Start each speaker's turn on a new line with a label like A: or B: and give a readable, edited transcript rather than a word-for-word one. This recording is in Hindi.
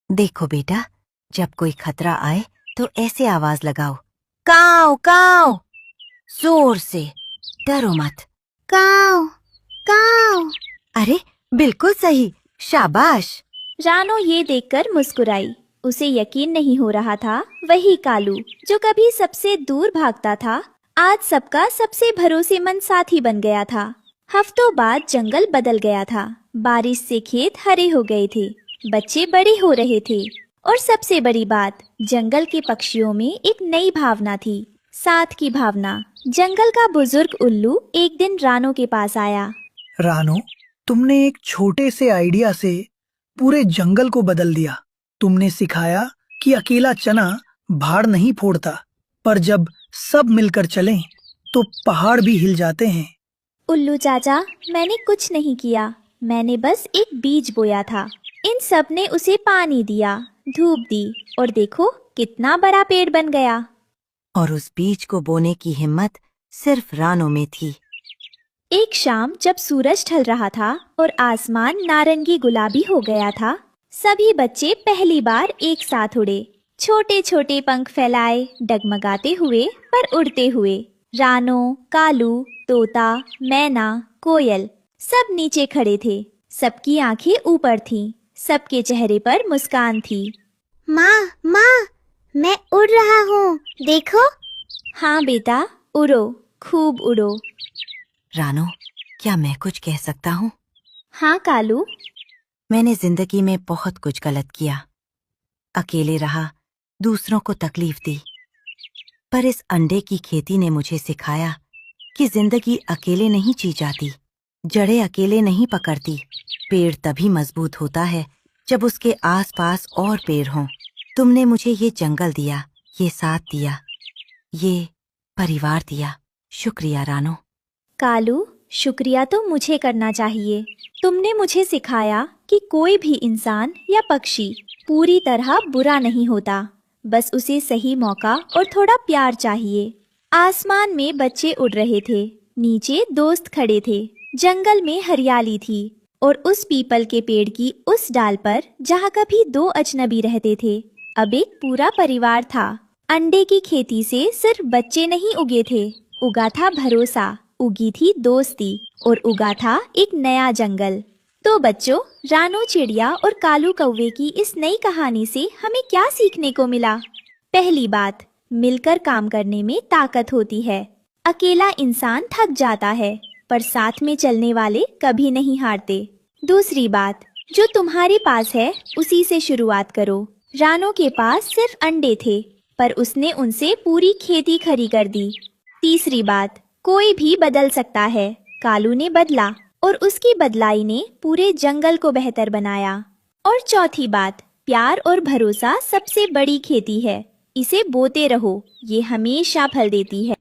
A: देखो बेटा, जब कोई खतरा आए तो ऐसे आवाज लगाओ, काव काव, जोर से, डरो मत।
B: काव काव।
A: अरे बिल्कुल सही, शाबाश।
B: रानो ये देखकर मुस्कुराई। उसे यकीन नहीं हो रहा था वही कालू जो कभी सबसे दूर भागता था, आज सबका सबसे भरोसेमंद साथी बन गया था। हफ्तों बाद जंगल बदल गया था। बारिश से खेत हरे हो गए थे, बच्चे बड़े हो रहे थे और सबसे बड़ी बात, जंगल के पक्षियों में एक नई भावना थी, साथ की भावना। जंगल का बुजुर्ग उल्लू एक दिन रानो के पास आया।
C: रानो, तुमने एक छोटे से आइडिया से पूरे जंगल को बदल दिया। तुमने सिखाया कि अकेला चना भाड़ नहीं फोड़ता, पर जब सब मिलकर चलें तो पहाड़ भी हिल जाते हैं।
B: उल्लू चाचा, मैंने कुछ नहीं किया, मैंने बस एक बीज बोया था। इन सब ने उसे पानी दिया, धूप दी और देखो कितना बड़ा पेड़ बन गया।
A: और उस बीज को बोने की हिम्मत सिर्फ रानो में थी।
B: एक शाम जब सूरज ढल रहा था और आसमान नारंगी गुलाबी हो गया था, सभी बच्चे पहली बार एक साथ उड़े। छोटे छोटे पंख फैलाए, डगमगाते हुए पर उड़ते हुए। रानो, कालू, तोता, मैना, कोयल सब नीचे खड़े थे। सबकी आंखें ऊपर थीं, सबके चेहरे पर मुस्कान थी।
D: माँ माँ, मैं उड़ रहा हूँ, देखो।
B: हाँ बेटा, उड़ो, खूब उड़ो।
A: रानो, क्या मैं कुछ कह सकता हूँ?
B: हाँ कालू।
A: मैंने जिंदगी में बहुत कुछ गलत किया, अकेले रहा, दूसरों को तकलीफ दी, पर इस अंडे की खेती ने मुझे सिखाया कि जिंदगी अकेले नहीं जी जाती, जड़ें अकेले नहीं पकड़ती। पेड़ तभी मजबूत होता है जब उसके आसपास और पेड़ हों। तुमने मुझे ये जंगल दिया, ये साथ दिया, ये परिवार दिया। शुक्रिया रानो।
B: कालू, शुक्रिया तो मुझे करना चाहिए। तुमने मुझे सिखाया कि कोई भी इंसान या पक्षी पूरी तरह बुरा नहीं होता, बस उसे सही मौका और थोड़ा प्यार चाहिए। आसमान में बच्चे उड़ रहे थे, नीचे दोस्त खड़े थे, जंगल में हरियाली थी और उस पीपल के पेड़ की उस डाल पर जहाँ कभी दो अजनबी रहते थे, अब एक पूरा परिवार था। अंडे की खेती से सिर्फ बच्चे नहीं उगे थे, उगा था भरोसा, उगी थी दोस्ती और उगा था एक नया जंगल। तो बच्चों, रानो चिड़िया और कालू कौवे की इस नई कहानी से हमें क्या सीखने को मिला? पहली बात, मिलकर काम करने में ताकत होती है। अकेला इंसान थक जाता है, पर साथ में चलने वाले कभी नहीं हारते। दूसरी बात, जो तुम्हारे पास है उसी से शुरुआत करो। रानो के पास सिर्फ अंडे थे, पर उसने उनसे पूरी खेती खड़ी कर दी। तीसरी बात, कोई भी बदल सकता है। कालू ने बदला और उसकी बदलाई ने पूरे जंगल को बेहतर बनाया। और चौथी बात, प्यार और भरोसा सबसे बड़ी खेती है, इसे बोते रहो, ये हमेशा फल देती है।